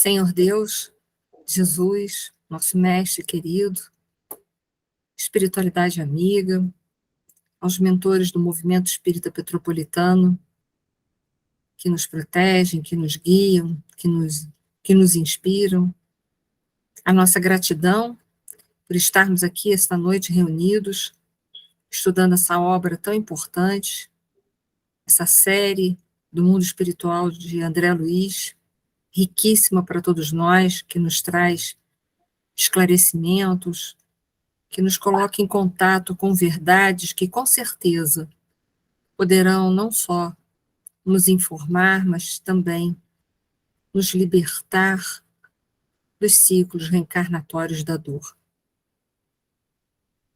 Senhor Deus, Jesus, nosso mestre querido, espiritualidade amiga, aos mentores do movimento espírita petropolitano, que nos protegem, que nos guiam, que nos inspiram. A nossa gratidão por estarmos aqui esta noite reunidos, estudando essa obra tão importante, essa série do mundo espiritual de André Luiz, riquíssima para todos nós, que nos traz esclarecimentos, que nos coloca em contato com verdades que, com certeza, poderão não só nos informar, mas também nos libertar dos ciclos reencarnatórios da dor.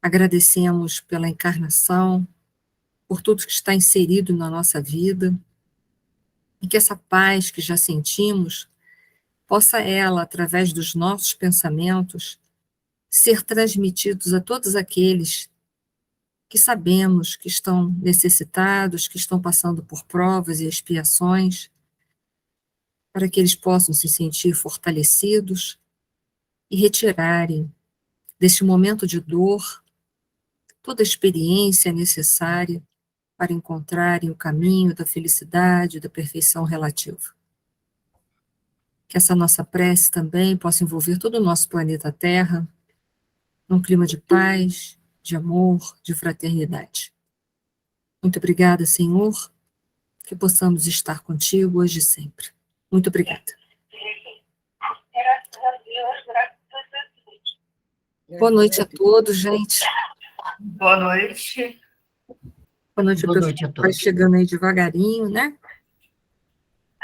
Agradecemos pela encarnação, por tudo que está inserido na nossa vida, e que essa paz que já sentimos, possa ela, através dos nossos pensamentos, ser transmitidos a todos aqueles que sabemos que estão necessitados, que estão passando por provas e expiações, para que eles possam se sentir fortalecidos e retirarem deste momento de dor toda a experiência necessária para encontrarem o caminho da felicidade, da perfeição relativa. Que essa nossa prece também possa envolver todo o nosso planeta Terra, num clima de paz, de amor, de fraternidade. Muito obrigada, Senhor, que possamos estar contigo hoje e sempre. Muito obrigada. Boa noite a todos, gente. Boa noite. Boa noite, Boa noite a pessoal. Vai todos. chegando aí devagarinho, né?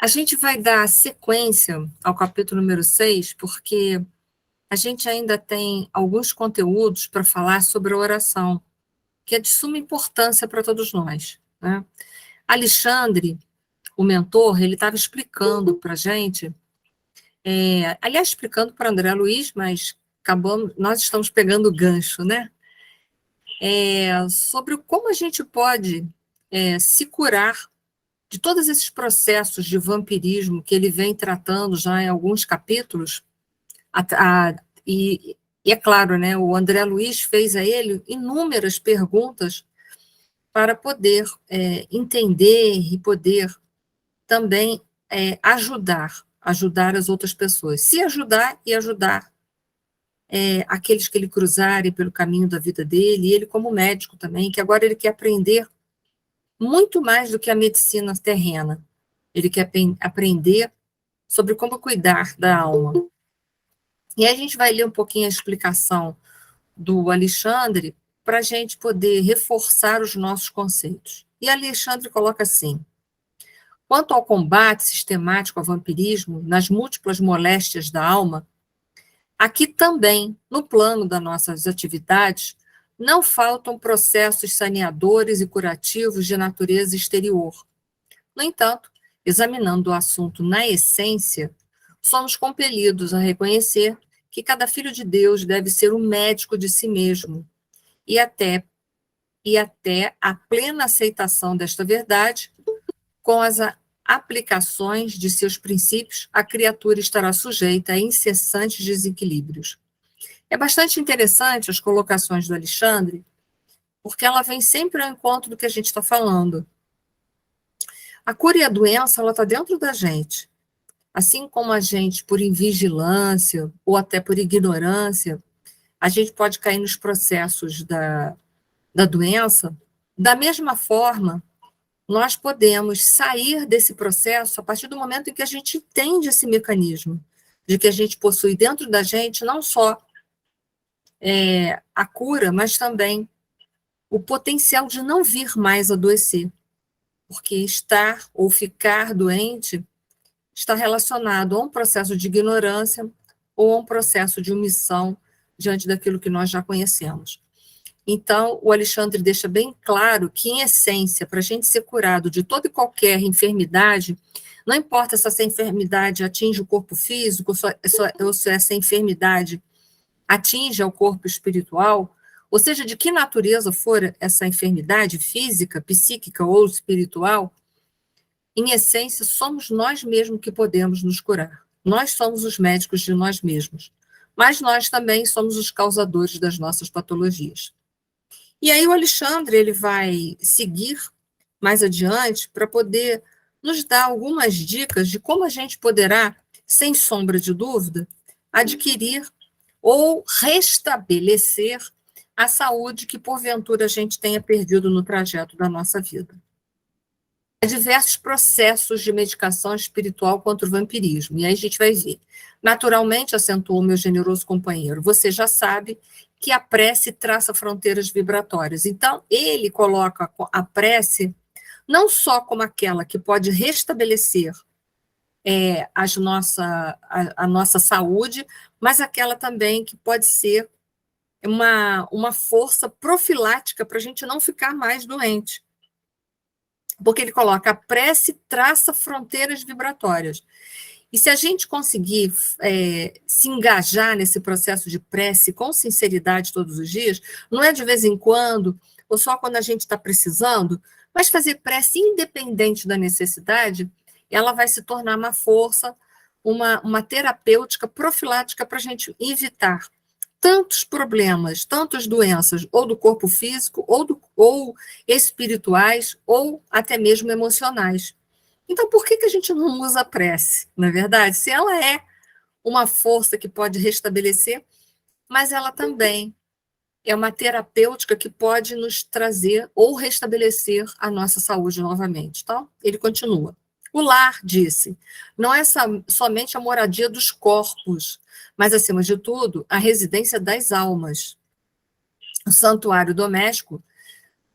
A gente vai dar sequência ao capítulo número 6, porque a gente ainda tem alguns conteúdos para falar sobre a oração, que é de suma importância para todos nós, né? Alexandre, o mentor, ele estava explicando para a gente, aliás, explicando para André Luiz, mas nós estamos pegando o gancho, né? Sobre como a gente pode se curar de todos esses processos de vampirismo que ele vem tratando já em alguns capítulos, e é claro, né, o André Luiz fez a ele inúmeras perguntas para poder entender e poder também ajudar as outras pessoas, se ajudar e ajudar aqueles que ele cruzarem pelo caminho da vida dele, e ele como médico também, que agora ele quer aprender muito mais do que a medicina terrena. Ele quer aprender sobre como cuidar da alma. E aí a gente vai ler um pouquinho a explicação do Alexandre para a gente poder reforçar os nossos conceitos. E Alexandre coloca assim: quanto ao combate sistemático ao vampirismo, nas múltiplas moléstias da alma, aqui também, no plano das nossas atividades, não faltam processos saneadores e curativos de natureza exterior. No entanto, examinando o assunto na essência, somos compelidos a reconhecer que cada filho de Deus deve ser um médico de si mesmo, e até a plena aceitação desta verdade, com as aplicações de seus princípios, a criatura estará sujeita a incessantes desequilíbrios. É bastante interessante as colocações do Alexandre, porque ela vem sempre ao encontro do que a gente está falando. A cura e a doença, ela está dentro da gente. Assim como a gente, por invigilância ou até por ignorância, a gente pode cair nos processos da doença, da mesma forma, nós podemos sair desse processo a partir do momento em que a gente entende esse mecanismo, de que a gente possui dentro da gente não só a cura, mas também o potencial de não vir mais adoecer, porque estar ou ficar doente está relacionado a um processo de ignorância ou a um processo de omissão diante daquilo que nós já conhecemos. Então, o Alexandre deixa bem claro que, em essência, para a gente ser curado de toda e qualquer enfermidade, não importa se essa enfermidade atinge o corpo físico, ou se essa enfermidade atinge ao corpo espiritual, ou seja, de que natureza for essa enfermidade física, psíquica ou espiritual, em essência, somos nós mesmos que podemos nos curar. Nós somos os médicos de nós mesmos, mas nós também somos os causadores das nossas patologias. E aí o Alexandre, ele vai seguir mais adiante para poder nos dar algumas dicas de como a gente poderá, sem sombra de dúvida, adquirir ou restabelecer a saúde que, porventura, a gente tenha perdido no trajeto da nossa vida. Há diversos processos de medicação espiritual contra o vampirismo, e aí a gente vai ver. Naturalmente, acentuou meu generoso companheiro, você já sabe que a prece traça fronteiras vibratórias. Então, ele coloca a prece não só como aquela que pode restabelecer a nossa saúde, mas aquela também que pode ser uma força profilática para a gente não ficar mais doente. Porque ele coloca a prece traça fronteiras vibratórias. E se a gente conseguir se engajar nesse processo de prece com sinceridade todos os dias, não é de vez em quando, ou só quando a gente está precisando, mas fazer prece independente da necessidade, ela vai se tornar uma força, uma terapêutica profilática para a gente evitar tantos problemas, tantas doenças, ou do corpo físico, ou espirituais, ou até mesmo emocionais. Então, por que a gente não usa a prece, na é verdade? Se ela é uma força que pode restabelecer, mas ela também é uma terapêutica que pode nos trazer ou restabelecer a nossa saúde novamente. Então, ele continua. O lar, disse, não é somente a moradia dos corpos, mas, acima de tudo, a residência das almas. O santuário doméstico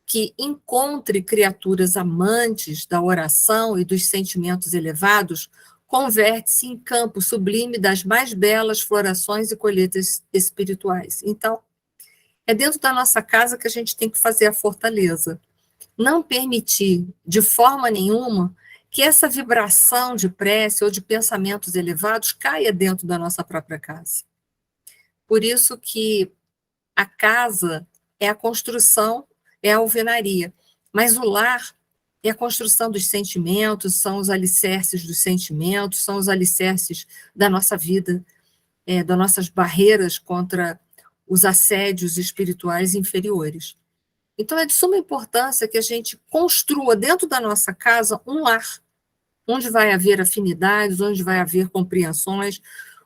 que encontre criaturas amantes da oração e dos sentimentos elevados, converte-se em campo sublime das mais belas florações e colheitas espirituais. Então, é dentro da nossa casa que a gente tem que fazer a fortaleza. Não permitir, de forma nenhuma, que essa vibração de prece ou de pensamentos elevados caia dentro da nossa própria casa. Por isso que a casa é a construção, é a alvenaria, mas o lar é a construção dos sentimentos, são os alicerces dos sentimentos, são os alicerces da nossa vida, das nossas barreiras contra os assédios espirituais inferiores. Então, é de suma importância que a gente construa dentro da nossa casa um lar, onde vai haver afinidades, onde vai haver compreensões,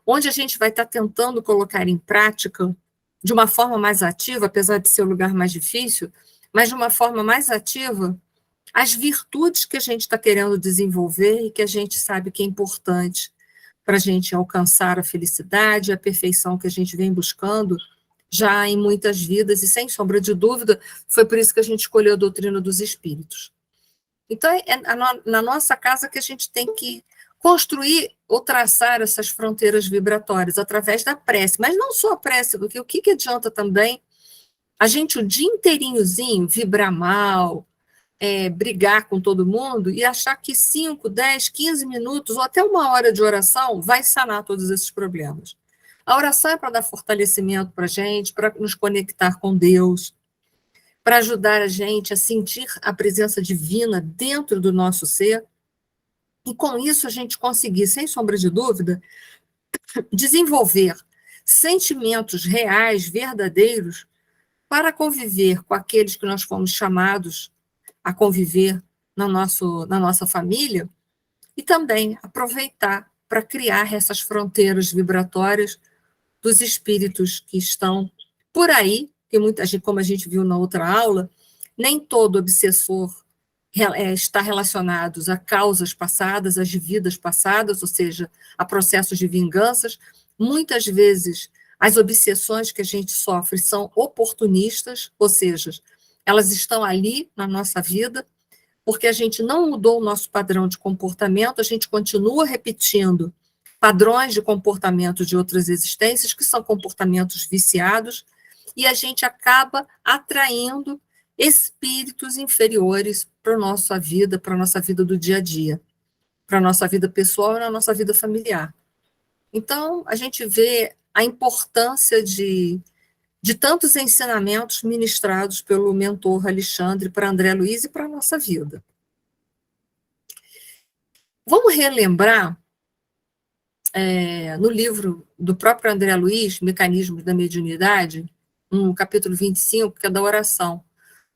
onde a gente vai estar tentando colocar em prática de uma forma mais ativa, apesar de ser o lugar mais difícil, mas de uma forma mais ativa, as virtudes que a gente está querendo desenvolver e que a gente sabe que é importante para a gente alcançar a felicidade, a perfeição que a gente vem buscando já em muitas vidas, e sem sombra de dúvida, foi por isso que a gente escolheu a doutrina dos espíritos. Então, na nossa casa que a gente tem que construir ou traçar essas fronteiras vibratórias através da prece, mas não só a prece, porque o que adianta também a gente o dia inteirinhozinho vibrar mal, brigar com todo mundo e achar que 5, 10, 15 minutos ou até uma hora de oração vai sanar todos esses problemas. A oração é para dar fortalecimento para a gente, para nos conectar com Deus, para ajudar a gente a sentir a presença divina dentro do nosso ser, e com isso a gente conseguir, sem sombra de dúvida, desenvolver sentimentos reais, verdadeiros, para conviver com aqueles que nós fomos chamados a conviver na nossa família, e também aproveitar para criar essas fronteiras vibratórias dos espíritos que estão por aí, que muita gente, como a gente viu na outra aula, nem todo obsessor está relacionado a causas passadas, às vidas passadas, ou seja, a processos de vinganças. Muitas vezes, as obsessões que a gente sofre são oportunistas, ou seja, elas estão ali na nossa vida, porque a gente não mudou o nosso padrão de comportamento, a gente continua repetindo padrões de comportamento de outras existências, que são comportamentos viciados, e a gente acaba atraindo espíritos inferiores para a nossa vida do dia a dia, para a nossa vida pessoal e na nossa vida familiar. Então, a gente vê a importância de tantos ensinamentos ministrados pelo mentor Alexandre para André Luiz e para a nossa vida. Vamos relembrar no livro do próprio André Luiz, Mecanismos da Mediunidade, no capítulo 25, que é da oração,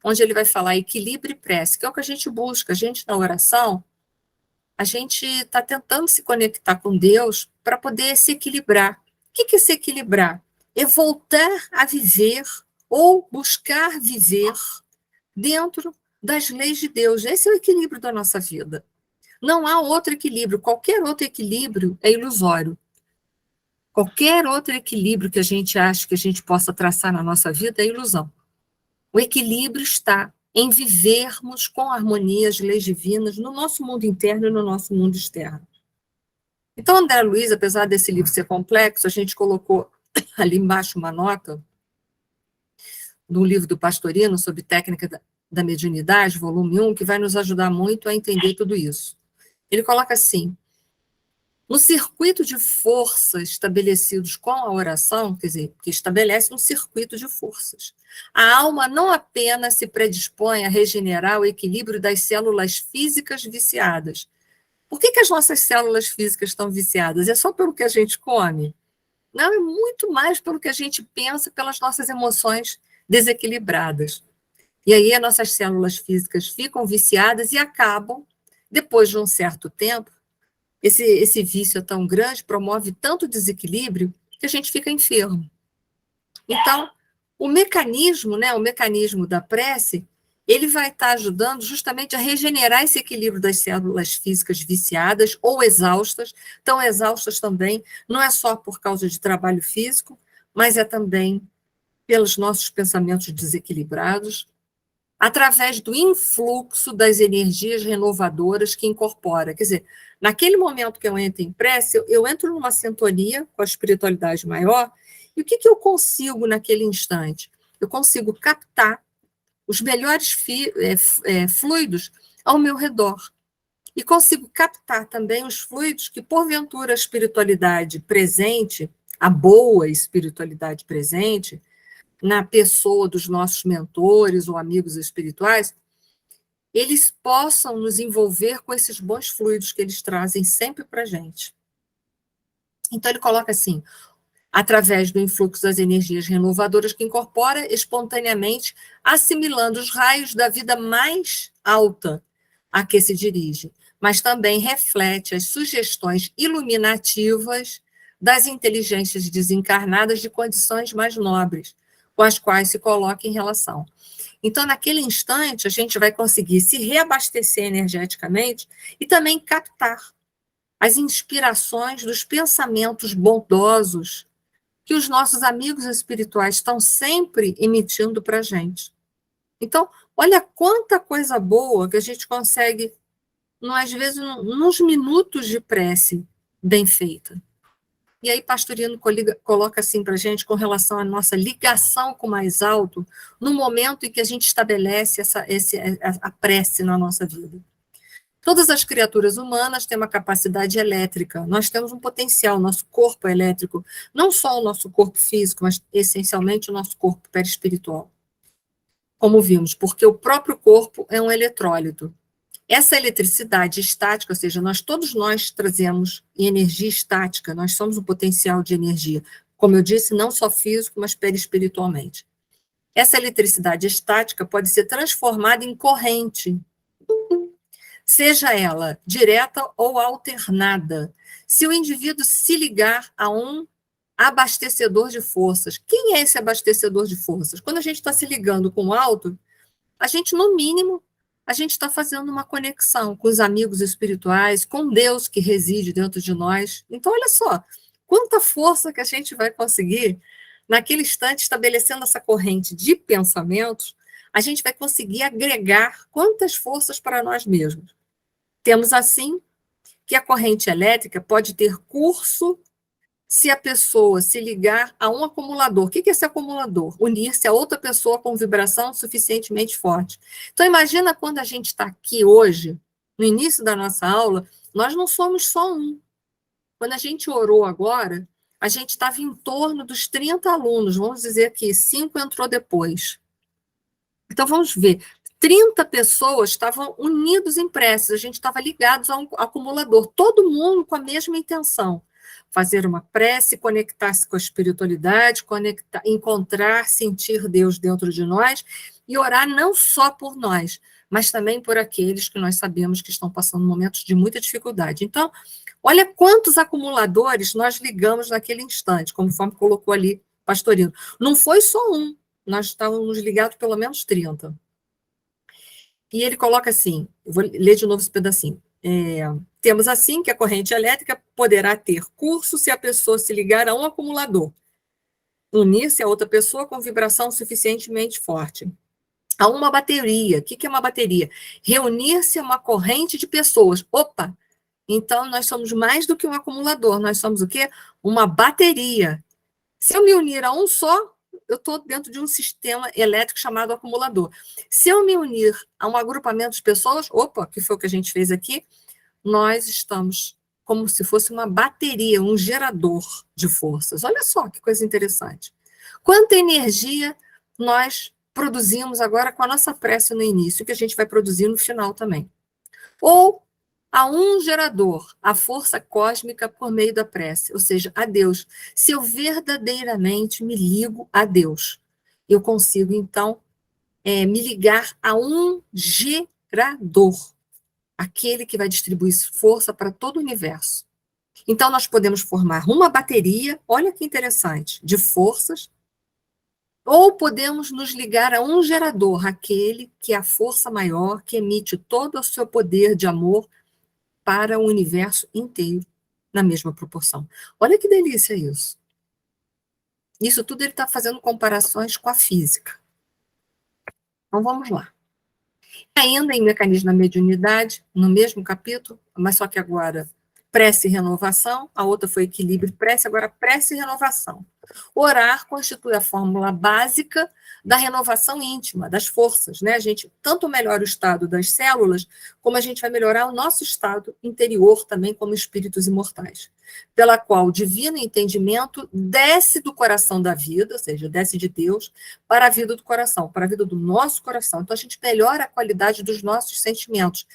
onde ele vai falar equilíbrio e prece, que é o que a gente busca. A gente, na oração, a gente está tentando se conectar com Deus para poder se equilibrar. O que é se equilibrar? É voltar a viver ou buscar viver dentro das leis de Deus. Esse é o equilíbrio da nossa vida. Não há outro equilíbrio. Qualquer outro equilíbrio é ilusório. Qualquer outro equilíbrio que a gente acha que a gente possa traçar na nossa vida é ilusão. O equilíbrio está em vivermos com harmonia as leis divinas no nosso mundo interno e no nosso mundo externo. Então, André Luiz, apesar desse livro ser complexo, a gente colocou ali embaixo uma nota do livro do Pastorino sobre técnica da mediunidade, volume 1, que vai nos ajudar muito a entender tudo isso. Ele coloca assim: no circuito de forças estabelecidos com a oração, quer dizer, que estabelece um circuito de forças, a alma não apenas se predispõe a regenerar o equilíbrio das células físicas viciadas. Por que as nossas células físicas estão viciadas? É só pelo que a gente come? Não, é muito mais pelo que a gente pensa, pelas nossas emoções desequilibradas. E aí as nossas células físicas ficam viciadas e acabam, depois de um certo tempo, esse vício é tão grande, promove tanto desequilíbrio, que a gente fica enfermo. Então, o mecanismo da prece, ele vai estar ajudando justamente a regenerar esse equilíbrio das células físicas viciadas ou exaustas. Tão exaustas também, não é só por causa de trabalho físico, mas é também pelos nossos pensamentos desequilibrados, através do influxo das energias renovadoras que incorpora. Quer dizer, naquele momento que eu entro em prece, eu entro numa sintonia com a espiritualidade maior, e o que eu consigo naquele instante? Eu consigo captar os melhores fluidos ao meu redor. E consigo captar também os fluidos que, porventura, a espiritualidade presente, a boa espiritualidade presente, na pessoa dos nossos mentores ou amigos espirituais, eles possam nos envolver com esses bons fluidos que eles trazem sempre para a gente. Então, ele coloca assim: através do influxo das energias renovadoras que incorpora espontaneamente, assimilando os raios da vida mais alta a que se dirige, mas também reflete as sugestões iluminativas das inteligências desencarnadas de condições mais nobres, com as quais se coloca em relação. Então, naquele instante, a gente vai conseguir se reabastecer energeticamente e também captar as inspirações dos pensamentos bondosos que os nossos amigos espirituais estão sempre emitindo para a gente. Então, olha quanta coisa boa que a gente consegue, às vezes, nos minutos de prece bem feita. E aí, Pastorino coloca assim para a gente com relação à nossa ligação com o mais alto, no momento em que a gente estabelece a prece na nossa vida. Todas as criaturas humanas têm uma capacidade elétrica, nós temos um potencial, nosso corpo é elétrico, não só o nosso corpo físico, mas essencialmente o nosso corpo perispiritual. Como vimos, porque o próprio corpo é um eletrólito. Essa eletricidade estática, ou seja, todos nós trazemos energia estática, nós somos um potencial de energia, como eu disse, não só físico, mas perispiritualmente. Essa eletricidade estática pode ser transformada em corrente, seja ela direta ou alternada, se o indivíduo se ligar a um abastecedor de forças. Quem é esse abastecedor de forças? Quando a gente está se ligando com o alto, a gente, no mínimo, a gente está fazendo uma conexão com os amigos espirituais, com Deus que reside dentro de nós. Então, olha só, quanta força que a gente vai conseguir, naquele instante, estabelecendo essa corrente de pensamentos, a gente vai conseguir agregar quantas forças para nós mesmos. Temos, assim, que a corrente elétrica pode ter curso se a pessoa se ligar a um acumulador. O que é esse acumulador? Unir-se a outra pessoa com vibração suficientemente forte. Então, imagina quando a gente está aqui hoje, no início da nossa aula, nós não somos só um. Quando a gente orou agora, a gente estava em torno dos 30 alunos, vamos dizer que 5 entrou depois. Então, vamos ver, 30 pessoas estavam unidos em preces, a gente estava ligados a um acumulador, todo mundo com a mesma intenção. fazer uma prece, conectar-se com a espiritualidade, encontrar, sentir Deus dentro de nós e orar não só por nós, mas também por aqueles que nós sabemos que estão passando momentos de muita dificuldade. Então, olha quantos acumuladores nós ligamos naquele instante, conforme colocou ali Pastorino. Não foi só um, nós estávamos ligados pelo menos 30. E ele coloca assim, eu vou ler de novo esse pedacinho. Temos assim que a corrente elétrica poderá ter curso se a pessoa se ligar a um acumulador, unir-se a outra pessoa com vibração suficientemente forte. A uma bateria. O que é uma bateria? Reunir-se a uma corrente de pessoas. Opa! Então, nós somos mais do que um acumulador. Nós somos o quê? Uma bateria. Se eu me unir a um só, eu estou dentro de um sistema elétrico chamado acumulador. Se eu me unir a um agrupamento de pessoas, opa, que foi o que a gente fez aqui, nós estamos como se fosse uma bateria, um gerador de forças. Olha só que coisa interessante. Quanta energia nós produzimos agora com a nossa prece no início, que a gente vai produzir no final também. Ou a um gerador, a força cósmica por meio da prece, ou seja, a Deus. Se eu verdadeiramente me ligo a Deus, eu consigo, então, me ligar a um gerador, aquele que vai distribuir força para todo o universo. Então, nós podemos formar uma bateria, olha que interessante, de forças, ou podemos nos ligar a um gerador, aquele que é a força maior, que emite todo o seu poder de amor para o universo inteiro, na mesma proporção. Olha que delícia isso. Isso tudo ele está fazendo comparações com a física. Então, vamos lá. Ainda em mecanismo da mediunidade, no mesmo capítulo, mas só que agora prece e renovação, a outra foi equilíbrio e prece, agora prece e renovação. Orar constitui a fórmula básica da renovação íntima, das forças, né? A gente tanto melhora o estado das células, como a gente vai melhorar o nosso estado interior também como espíritos imortais, pela qual o divino entendimento desce do coração da vida, ou seja, desce de Deus, para a vida do coração, para a vida do nosso coração. Então, a gente melhora a qualidade dos nossos sentimentos.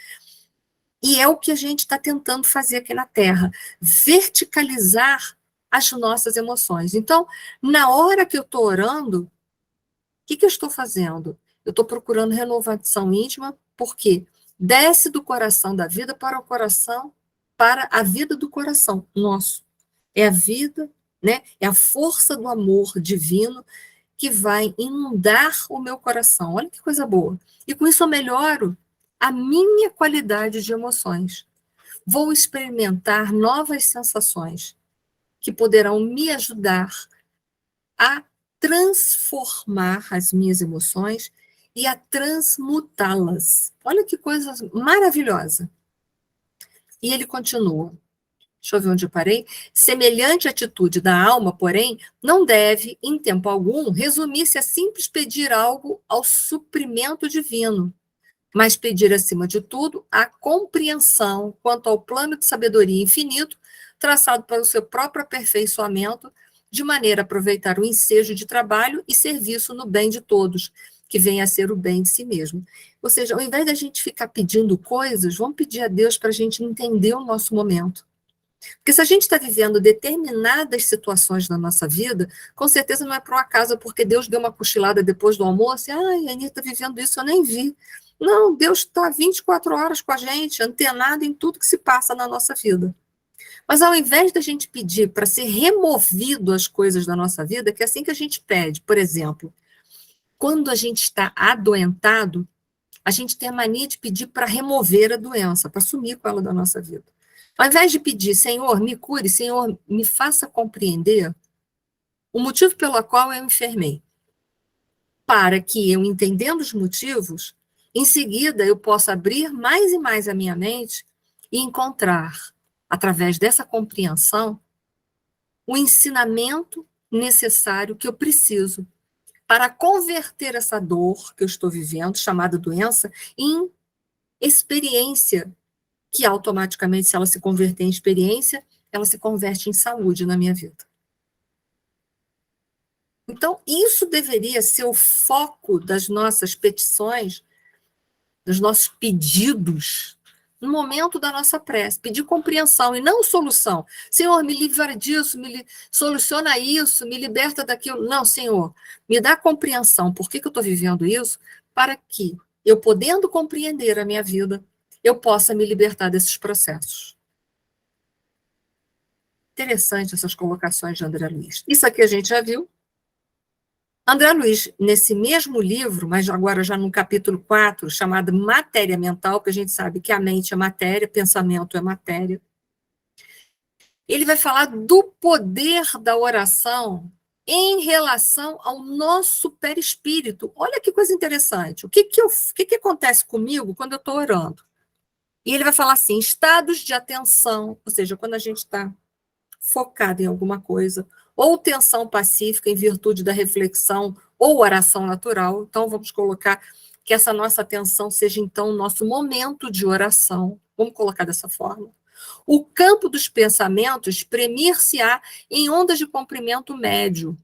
E é o que a gente está tentando fazer aqui na Terra, verticalizar as nossas emoções. Então, na hora que eu estou orando, o que eu estou fazendo? Eu estou procurando renovação íntima, porque desce do coração da vida para o coração, para a vida do coração nosso. É a vida, né? É a força do amor divino que vai inundar o meu coração. Olha que coisa boa. E com isso eu melhoro a minha qualidade de emoções. Vou experimentar novas sensações que poderão me ajudar a transformar as minhas emoções e a transmutá-las. Olha que coisa maravilhosa. E ele continua. Deixa eu ver onde eu parei. Semelhante atitude da alma, porém, não deve, em tempo algum, resumir-se a simples pedir algo ao suprimento divino, mas pedir, acima de tudo, a compreensão quanto ao plano de sabedoria infinito, traçado para o seu próprio aperfeiçoamento, de maneira a aproveitar o ensejo de trabalho e serviço no bem de todos, que venha a ser o bem de si mesmo. Ou seja, ao invés da gente ficar pedindo coisas, vamos pedir a Deus para a gente entender o nosso momento. Porque se a gente está vivendo determinadas situações na nossa vida, com certeza não é por um acaso, porque Deus deu uma cochilada depois do almoço, e, ai, a Anitta está vivendo isso, eu nem vi. Não, Deus está 24 horas com a gente, antenado em tudo que se passa na nossa vida. Mas ao invés da gente pedir para ser removido as coisas da nossa vida, que é assim que a gente pede, por exemplo, quando a gente está adoentado, a gente tem a mania de pedir para remover a doença, para sumir com ela da nossa vida. Ao invés de pedir, Senhor, me cure, Senhor, me faça compreender o motivo pelo qual eu enfermei, para que eu, entendendo os motivos, em seguida eu possa abrir mais e mais a minha mente e encontrar, através dessa compreensão, o ensinamento necessário que eu preciso para converter essa dor que eu estou vivendo, chamada doença, em experiência, que automaticamente, se ela se converter em experiência, ela se converte em saúde na minha vida. Então, isso deveria ser o foco das nossas petições, dos nossos pedidos no momento da nossa prece, pedir compreensão e não solução. Senhor, me livra disso, soluciona isso, me liberta daquilo. Não, Senhor, me dá compreensão. Por que eu estou vivendo isso? Para que eu, podendo compreender a minha vida, eu possa me libertar desses processos. Interessante essas colocações de André Luiz. Isso aqui a gente já viu. André Luiz, nesse mesmo livro, mas agora já no capítulo 4, chamado Matéria Mental, que a gente sabe que a mente é matéria, pensamento é matéria, ele vai falar do poder da oração em relação ao nosso perispírito. Olha que coisa interessante. O que acontece comigo quando eu estou orando? E ele vai falar assim, estados de atenção, ou seja, quando a gente está focado em alguma coisa, ou tensão pacífica em virtude da reflexão ou oração natural. Então, vamos colocar que essa nossa atenção seja, então, o nosso momento de oração. Vamos colocar dessa forma. O campo dos pensamentos exprimir-se-á em ondas de comprimento médio,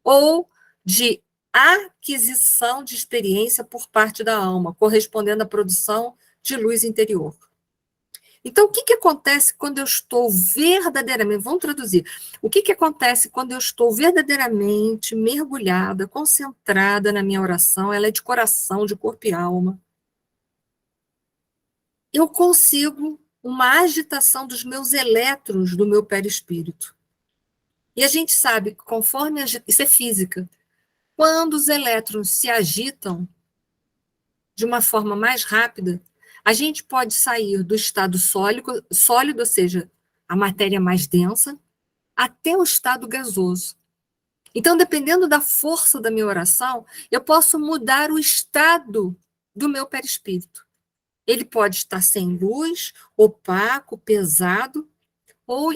ou de aquisição de experiência por parte da alma, correspondendo à produção de luz interior. Então, o que acontece quando eu estou verdadeiramente, vamos traduzir, o que acontece quando eu estou verdadeiramente mergulhada, concentrada na minha oração, ela é de coração, de corpo e alma. Eu consigo uma agitação dos meus elétrons do meu perispírito. E a gente sabe que conforme, isso é física, quando os elétrons se agitam de uma forma mais rápida, a gente pode sair do estado sólido, ou seja, a matéria mais densa, até o estado gasoso. Então, dependendo da força da minha oração, eu posso mudar o estado do meu perispírito. Ele pode estar sem luz, opaco, pesado,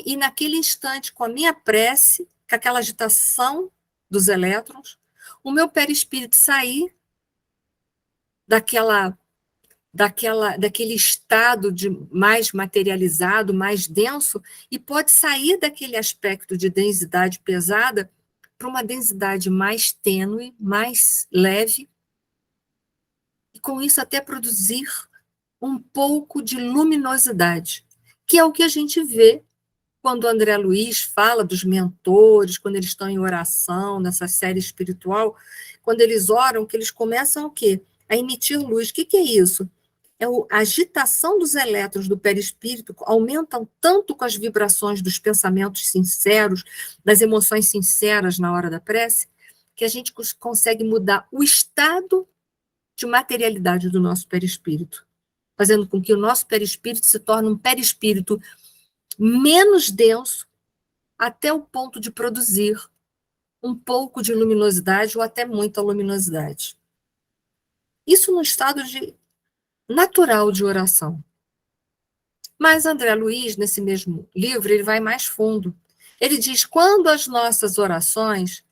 e naquele instante, com a minha prece, com aquela agitação dos elétrons, o meu perispírito sair daquele estado de mais materializado, mais denso, e pode sair daquele aspecto de densidade pesada para uma densidade mais tênue, mais leve, e com isso até produzir um pouco de luminosidade, que é o que a gente vê quando o André Luiz fala dos mentores, quando eles estão em oração, nessa série espiritual, quando eles oram, que eles começam o quê? A emitir luz. O que é isso? A agitação dos elétrons do perispírito aumentam tanto com as vibrações dos pensamentos sinceros, das emoções sinceras na hora da prece, que a gente consegue mudar o estado de materialidade do nosso perispírito, fazendo com que o nosso perispírito se torne um perispírito menos denso, até o ponto de produzir um pouco de luminosidade ou até muita luminosidade. Isso no estado natural de oração. Mas André Luiz, nesse mesmo livro, ele vai mais fundo. Ele diz, quando as nossas orações,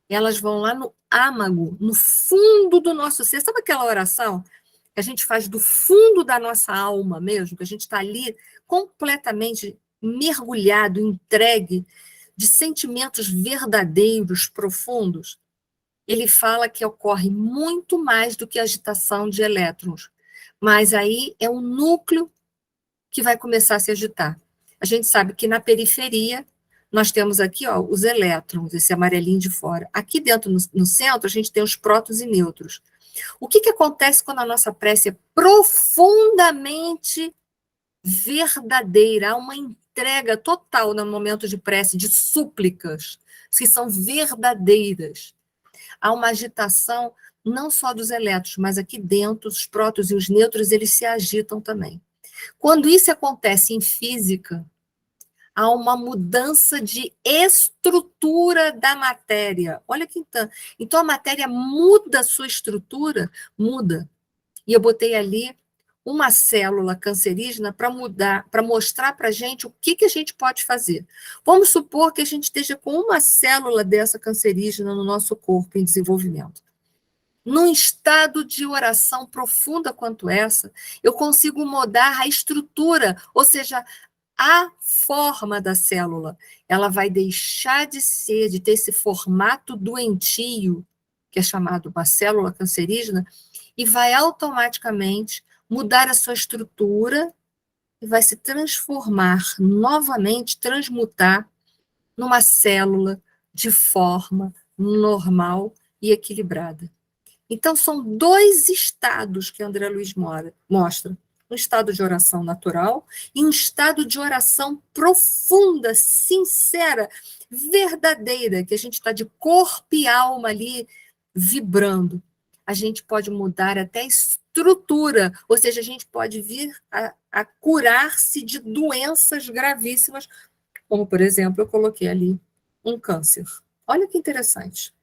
elas vão lá no âmago, no fundo do nosso ser. Sabe aquela oração que a gente faz do fundo da nossa alma mesmo, que a gente está ali completamente mergulhado, entregue, de sentimentos verdadeiros, profundos? Ele fala que ocorre muito mais do que a agitação de elétrons. Mas aí é um núcleo que vai começar a se agitar. A gente sabe que na periferia, nós temos aqui os elétrons, esse amarelinho de fora. Aqui dentro, no centro, a gente tem os prótons e nêutrons. O que acontece quando a nossa prece é profundamente verdadeira? Há uma entrega total no momento de prece, de súplicas, que são verdadeiras. Há uma agitação não só dos elétrons, mas aqui dentro, os prótons e os nêutrons, eles se agitam também. Quando isso acontece em física, há uma mudança de estrutura da matéria. Olha que então a matéria muda a sua estrutura, muda. E eu botei ali uma célula cancerígena para mostrar para a gente o que a gente pode fazer. Vamos supor que a gente esteja com uma célula dessa cancerígena no nosso corpo em desenvolvimento. Num estado de oração profunda quanto essa, eu consigo mudar a estrutura, ou seja, a forma da célula. Ela vai deixar de ter esse formato doentio, que é chamado uma célula cancerígena, e vai automaticamente mudar a sua estrutura e vai se transformar novamente, transmutar numa célula de forma normal e equilibrada. Então, são dois estados que André Luiz mostra. Um estado de oração natural e um estado de oração profunda, sincera, verdadeira, que a gente está de corpo e alma ali vibrando. A gente pode mudar até a estrutura, ou seja, a gente pode vir a curar-se de doenças gravíssimas, como, por exemplo, eu coloquei ali um câncer. Olha que interessante.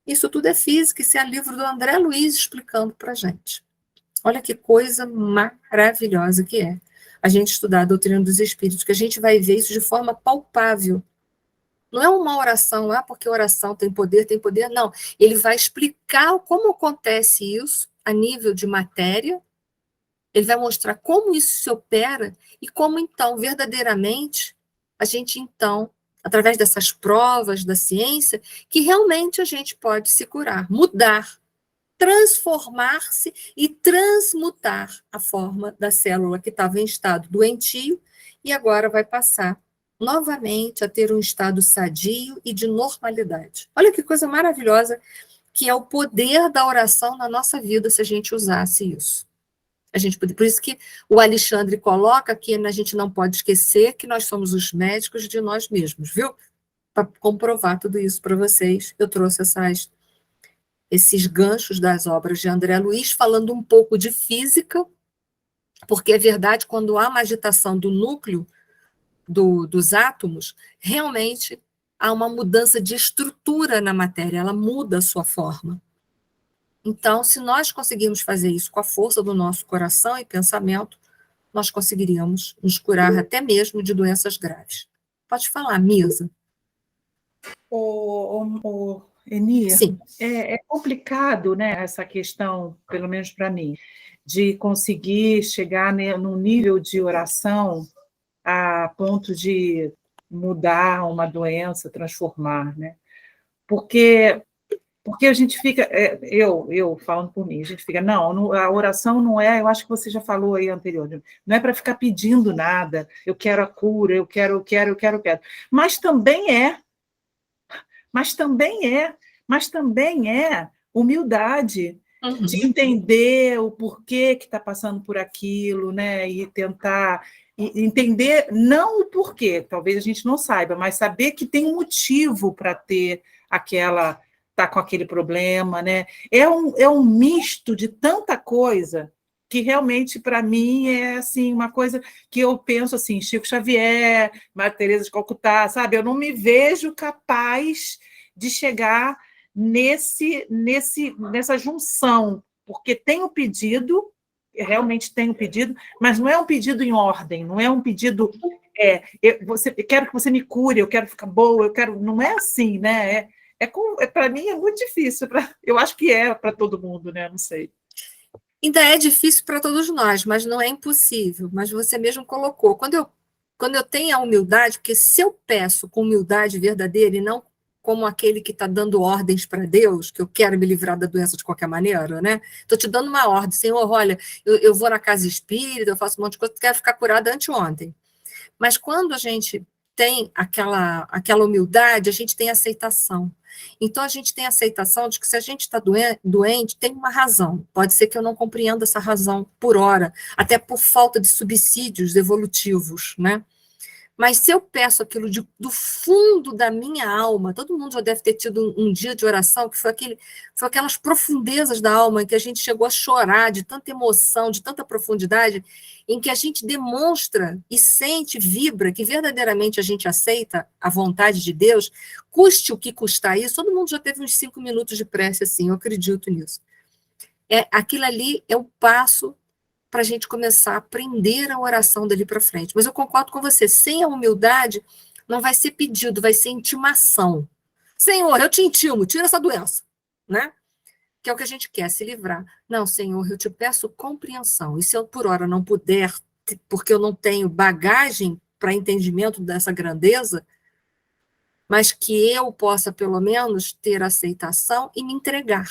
Isso tudo é física, isso é livro do André Luiz explicando para a gente. Olha que coisa maravilhosa que é a gente estudar a doutrina dos espíritos, que a gente vai ver isso de forma palpável. Não é uma oração, porque oração tem poder, não. Ele vai explicar como acontece isso a nível de matéria, ele vai mostrar como isso se opera e como, então, verdadeiramente, a gente, então, através dessas provas da ciência, que realmente a gente pode se curar, mudar, transformar-se e transmutar a forma da célula que estava em estado doentio e agora vai passar novamente a ter um estado sadio e de normalidade. Olha que coisa maravilhosa que é o poder da oração na nossa vida se a gente usasse isso. Por isso que o Alexandre coloca que a gente não pode esquecer que nós somos os médicos de nós mesmos, viu? Para comprovar tudo isso para vocês, eu trouxe esses ganchos das obras de André Luiz, falando um pouco de física, porque é verdade, quando há uma agitação do núcleo dos átomos, realmente há uma mudança de estrutura na matéria, ela muda a sua forma. Então, se nós conseguirmos fazer isso com a força do nosso coração e pensamento, nós conseguiríamos nos curar até mesmo de doenças graves. Pode falar, Misa. Eni, Sim. É complicado, né, essa questão, pelo menos para mim, de conseguir chegar num nível de oração a ponto de mudar uma doença, transformar, né? Porque a gente fica, eu falando por mim, a gente fica, não, a oração não é, eu acho que você já falou aí anteriormente, não é para ficar pedindo nada, eu quero a cura, eu quero. Mas também é humildade de entender o porquê que está passando por aquilo, né? E tentar entender, não o porquê, talvez a gente não saiba, mas saber que tem um motivo para ter tá com aquele problema, né? É um misto de tanta coisa que realmente, para mim, é assim, uma coisa que eu penso assim, Chico Xavier, Maria Teresa de Calcutá, sabe? Eu não me vejo capaz de chegar nessa junção, porque tenho pedido, realmente tenho pedido, mas não é um pedido em ordem, não é um pedido... eu quero que você me cure, eu quero ficar boa, não é assim, né? Para mim é muito difícil, eu acho que é para todo mundo, né? Não sei. Ainda é difícil para todos nós, mas não é impossível. Mas você mesmo colocou. Quando eu tenho a humildade, porque se eu peço com humildade verdadeira e não como aquele que está dando ordens para Deus, que eu quero me livrar da doença de qualquer maneira, né? Estou te dando uma ordem, Senhor, olha, eu vou na casa espírita, eu faço um monte de coisa, quero ficar curada anteontem. Mas quando a gente tem aquela humildade, a gente tem aceitação. Então, a gente tem aceitação de que se a gente está doente, tem uma razão. Pode ser que eu não compreenda essa razão por hora, até por falta de subsídios evolutivos, né? Mas se eu peço aquilo do fundo da minha alma, todo mundo já deve ter tido um dia de oração, que foi aquelas profundezas da alma, em que a gente chegou a chorar de tanta emoção, de tanta profundidade, em que a gente demonstra e sente, vibra, que verdadeiramente a gente aceita a vontade de Deus, custe o que custar isso. Todo mundo já teve uns 5 minutos de prece assim, eu acredito nisso. Aquilo ali é o passo para a gente começar a aprender a oração dali para frente. Mas eu concordo com você, sem a humildade, não vai ser pedido, vai ser intimação. Senhor, eu te intimo, tira essa doença, né? Que é o que a gente quer, se livrar. Não, Senhor, eu te peço compreensão. E se eu, por hora, não puder, porque eu não tenho bagagem para entendimento dessa grandeza, mas que eu possa, pelo menos, ter aceitação e me entregar.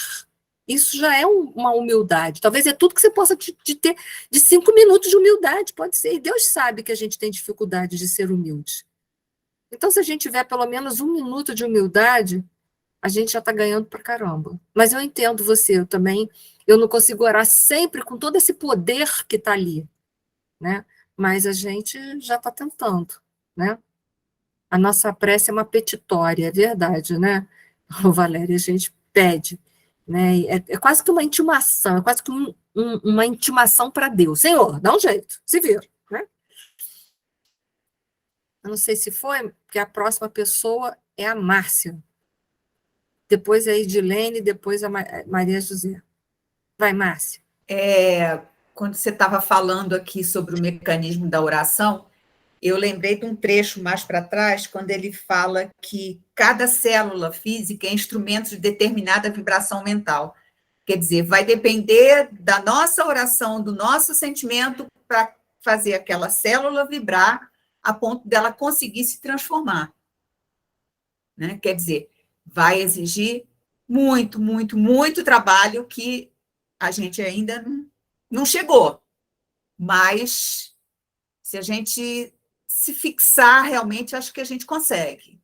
Isso já é uma humildade. Talvez é tudo que você possa ter de 5 minutos de humildade, pode ser. E Deus sabe que a gente tem dificuldade de ser humilde. Então, se a gente tiver pelo menos 1 minuto de humildade, a gente já está ganhando pra caramba. Mas eu entendo você, eu também, eu não consigo orar sempre com todo esse poder que está ali, né? Mas a gente já está tentando, né? A nossa prece é uma petitória, é verdade, né, Valéria? A gente pede, né? É quase que uma intimação, é quase que uma intimação para Deus. Senhor, dá um jeito, se vira, né? Eu não sei se foi, porque a próxima pessoa é a Márcia. Depois a Edilene, depois a Maria José. Vai, Márcia. Quando você estava falando aqui sobre o mecanismo da oração, eu lembrei de um trecho mais para trás, quando ele fala que cada célula física é instrumento de determinada vibração mental. Quer dizer, vai depender da nossa oração, do nosso sentimento, para fazer aquela célula vibrar a ponto dela conseguir se transformar. Né? Quer dizer, vai exigir muito, muito, muito trabalho que a gente ainda não chegou. Mas, se a gente se fixar, realmente, acho que a gente consegue.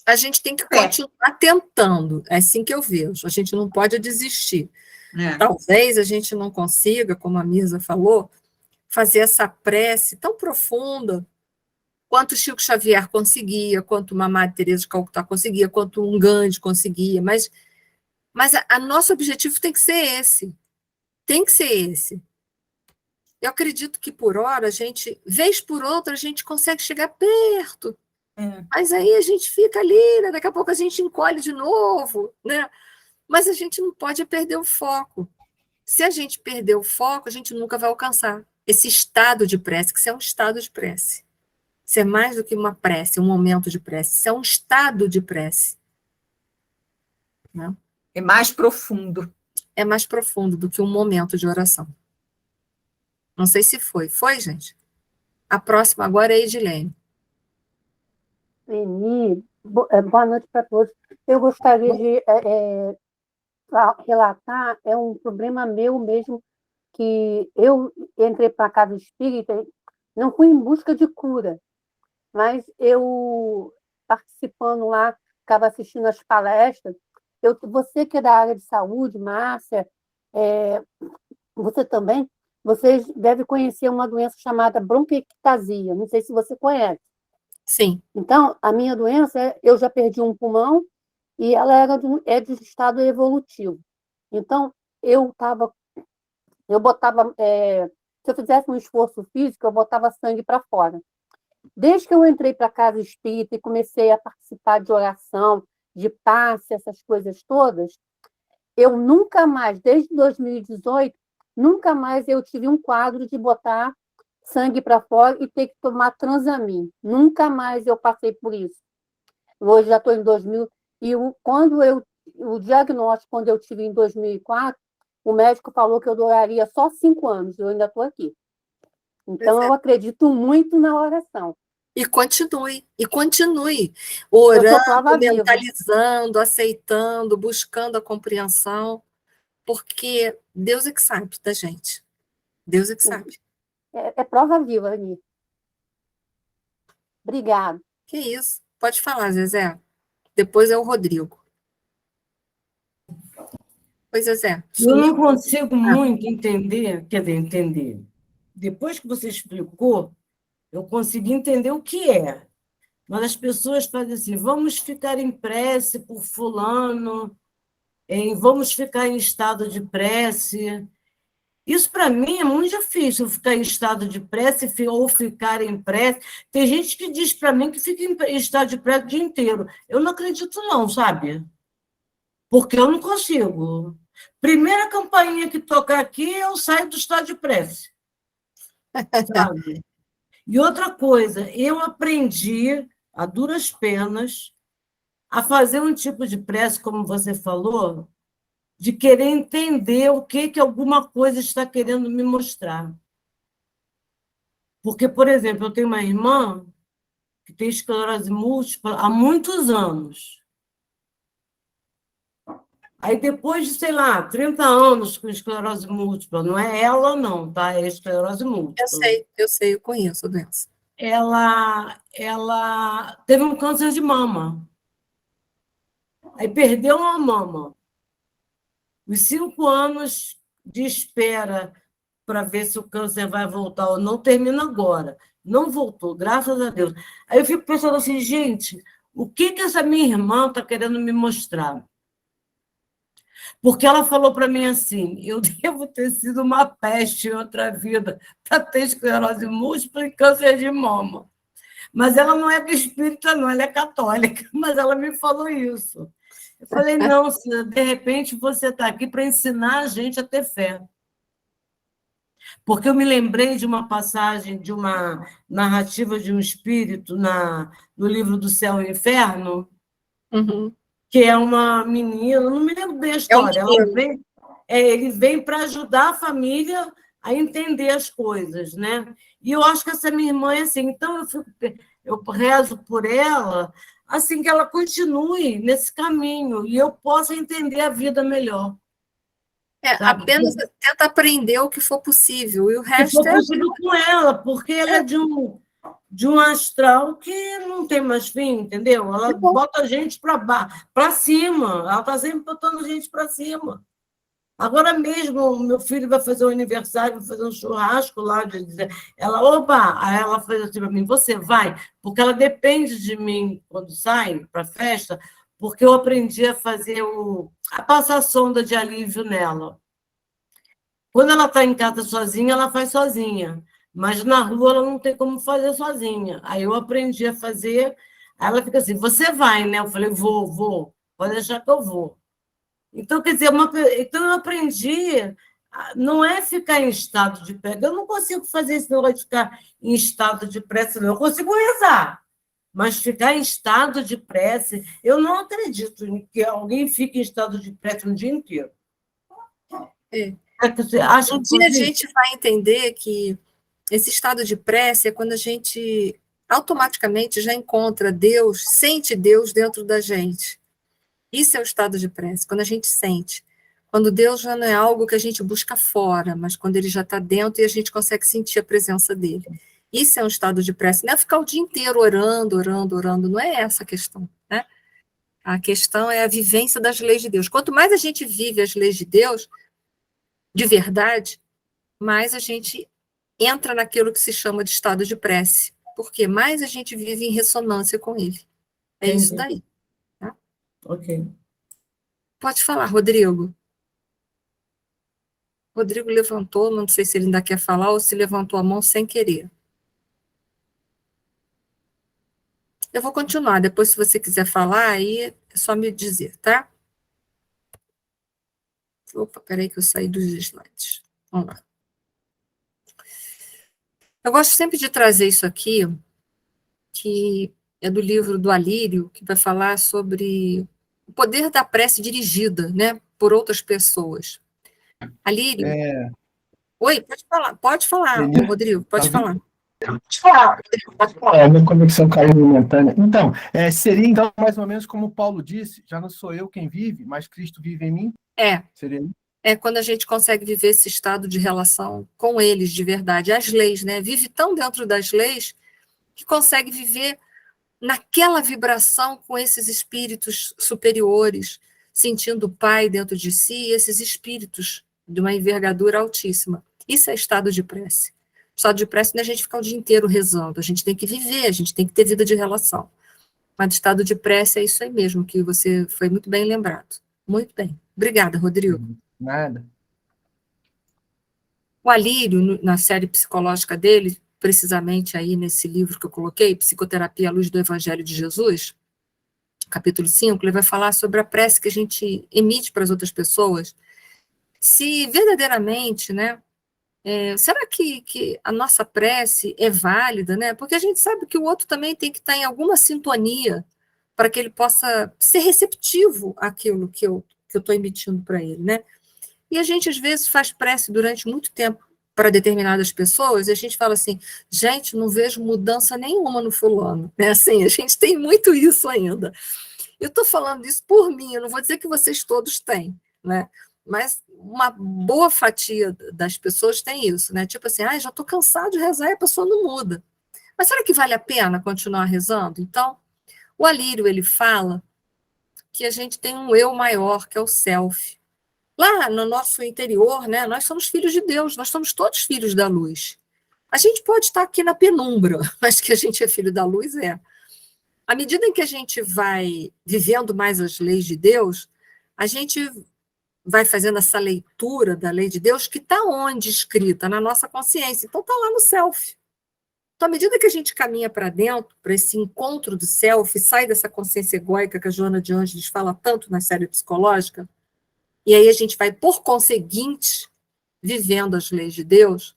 A gente tem que continuar tentando, é assim que eu vejo. A gente não pode desistir. Talvez a gente não consiga, como a Misa falou, fazer essa prece tão profunda quanto Chico Xavier conseguia, quanto uma Madre Teresa de Calcutá conseguia, quanto um Gandhi conseguia, mas nosso objetivo tem que ser esse. Tem que ser esse. Eu acredito que por hora, vez por outra, a gente consegue chegar perto. Mas aí a gente fica ali, né? Daqui a pouco a gente encolhe de novo, né? Mas a gente não pode perder o foco. Se a gente perder o foco, a gente nunca vai alcançar esse estado de prece, que isso é um estado de prece. Isso é mais do que uma prece, um momento de prece. Isso é um estado de prece. Né? É mais profundo. É mais profundo do que um momento de oração. Não sei se foi. Foi, gente? A próxima agora é a Edilene. Leni, boa noite para todos. Eu gostaria de relatar, é um problema meu mesmo, que eu entrei para a casa espírita, não fui em busca de cura, mas eu, participando lá, ficava assistindo as palestras. Você que é da área de saúde, Márcia, você também, vocês devem conhecer uma doença chamada bronquiectasia, não sei se você conhece. Sim. Então, a minha doença, eu já perdi um pulmão e ela é de estado evolutivo. Então, eu botava, se eu fizesse um esforço físico, eu botava sangue para fora. Desde que eu entrei para a casa espírita e comecei a participar de oração, de passe, essas coisas todas, eu nunca mais, desde 2018, nunca mais eu tive um quadro de botar sangue para fora e ter que tomar Transamin. Nunca mais eu passei por isso. Hoje já estou em 2000, e o diagnóstico, quando eu tive em 2004, o médico falou que eu duraria só 5 anos, eu ainda estou aqui. Então, eu acredito muito na oração. E continue orando, mentalizando, aceitando, buscando a compreensão, porque Deus é que sabe da gente. Deus é que sabe. É prova viva, Ani. Obrigada. Que isso. Pode falar, Zezé. Depois é o Rodrigo. Oi, Zezé. Eu não consigo muito entender, quer dizer, entender. Depois que você explicou, eu consegui entender o que é. Mas as pessoas fazem assim, vamos ficar em prece por fulano, vamos ficar em estado de prece. Isso, para mim, é muito difícil, ficar em estado de prece ou ficar em prece. Tem gente que diz para mim que fica em estado de prece o dia inteiro. Eu não acredito não, sabe? Porque eu não consigo. Primeira campainha que tocar aqui, eu saio do estado de prece. Sabe? E outra coisa, eu aprendi, a duras penas, a fazer um tipo de prece, como você falou, de querer entender o que alguma coisa está querendo me mostrar. Porque, por exemplo, eu tenho uma irmã que tem esclerose múltipla há muitos anos. Aí depois de, sei lá, 30 anos com esclerose múltipla, não é ela não, tá? É esclerose múltipla. Eu conheço a doença. Ela teve um câncer de mama. Aí perdeu uma mama. Os 5 anos de espera para ver se o câncer vai voltar ou não termina agora. Não voltou, graças a Deus. Aí eu fico pensando assim, gente, o que essa minha irmã está querendo me mostrar? Porque ela falou para mim assim, eu devo ter sido uma peste em outra vida para ter esclerose múltipla e câncer de mama. Mas ela não é espírita, não, ela é católica, mas ela me falou isso. Eu falei, não, Cida, de repente você está aqui para ensinar a gente a ter fé. Porque eu me lembrei de uma passagem, de uma narrativa de um espírito no livro do Céu e Inferno, Uhum. que é uma menina, não me lembro bem a história, ele vem para ajudar a família a entender as coisas, né? E eu acho que essa minha irmã é assim, então eu rezo por ela, assim, que ela continue nesse caminho e eu possa entender a vida melhor. Sabe? Apenas tenta aprender o que for possível, e o Que resto for possível com ela, porque ela é de um astral que não tem mais fim, entendeu? Ela bota a gente para cima, ela está sempre botando a gente para cima. Agora mesmo, meu filho vai fazer um aniversário, vai fazer um churrasco lá, de dizer, aí ela fez assim para mim, você vai? Porque ela depende de mim quando sai para a festa, porque eu aprendi a fazer a passar sonda de alívio nela. Quando ela está em casa sozinha, ela faz sozinha, mas na rua ela não tem como fazer sozinha. Aí eu aprendi a fazer, aí ela fica assim, você vai, né? Eu falei, vou, pode deixar que eu vou. Então, quer dizer, então eu aprendi, não é ficar em estado de prece. Eu não consigo fazer esse negócio de ficar em estado de prece, não. Eu consigo rezar, mas ficar em estado de prece, eu não acredito em que alguém fique em estado de prece um dia inteiro. Um dia a gente vai entender que esse estado de prece é quando a gente automaticamente já encontra Deus, sente Deus dentro da gente. Isso é o estado de prece, quando a gente sente. Quando Deus já não é algo que a gente busca fora, mas quando ele já está dentro e a gente consegue sentir a presença dele. Isso é um estado de prece. Não é ficar o dia inteiro orando, não é essa a questão, né? A questão é a vivência das leis de Deus. Quanto mais a gente vive as leis de Deus, de verdade, mais a gente entra naquilo que se chama de estado de prece, porque mais a gente vive em ressonância com ele. É isso daí. Tá? Ok. Pode falar, Rodrigo. Rodrigo levantou, não sei se ele ainda quer falar ou se levantou a mão sem querer. Eu vou continuar, depois se você quiser falar, aí é só me dizer, tá? Opa, peraí que eu saí dos slides. Vamos lá. Eu gosto sempre de trazer isso aqui, que é do livro do Alírio, que vai falar sobre o poder da prece dirigida, né, por outras pessoas. Alírio? Oi, pode falar, Rodrigo, pode falar. A minha conexão caiu momentânea. Então, seria então mais ou menos como Paulo disse, já não sou eu quem vive, mas Cristo vive em mim? Seria isso? É quando a gente consegue viver esse estado de relação com eles de verdade, as leis, né? Vive tão dentro das leis que consegue viver naquela vibração com esses espíritos superiores, sentindo o Pai dentro de si, esses espíritos de uma envergadura altíssima. Isso é estado de prece. Estado de prece não é a gente ficar o dia inteiro rezando, a gente tem que viver, a gente tem que ter vida de relação. Mas estado de prece é isso aí mesmo, que você foi muito bem lembrado. Muito bem. Obrigada, Rodrigo. Nada. O Alírio, na série psicológica dele, precisamente aí nesse livro que eu coloquei, Psicoterapia à Luz do Evangelho de Jesus, capítulo 5, ele vai falar sobre a prece que a gente emite para as outras pessoas, se verdadeiramente, né, será que a nossa prece é válida, né? Porque a gente sabe que o outro também tem que estar em alguma sintonia para que ele possa ser receptivo àquilo que eu estou emitindo para ele, né? E a gente, às vezes, faz prece durante muito tempo para determinadas pessoas, e a gente fala assim, gente, não vejo mudança nenhuma no fulano, né? Assim, a gente tem muito isso ainda. Eu estou falando isso por mim, eu não vou dizer que vocês todos têm, né? Mas uma boa fatia das pessoas tem isso, né? Tipo assim, já estou cansado de rezar e a pessoa não muda. Mas será que vale a pena continuar rezando? Então, o Alírio, ele fala que a gente tem um eu maior, que é o self. Lá no nosso interior, né, nós somos filhos de Deus, nós somos todos filhos da luz. A gente pode estar aqui na penumbra, mas que a gente é filho da luz, é. À medida em que a gente vai vivendo mais as leis de Deus, a gente vai fazendo essa leitura da lei de Deus que está onde escrita? Na nossa consciência. Então está lá no self. Então, à medida que a gente caminha para dentro, para esse encontro do self, sai dessa consciência egóica que a Joana de Ângeles fala tanto na série psicológica, e aí a gente vai, por conseguinte, vivendo as leis de Deus,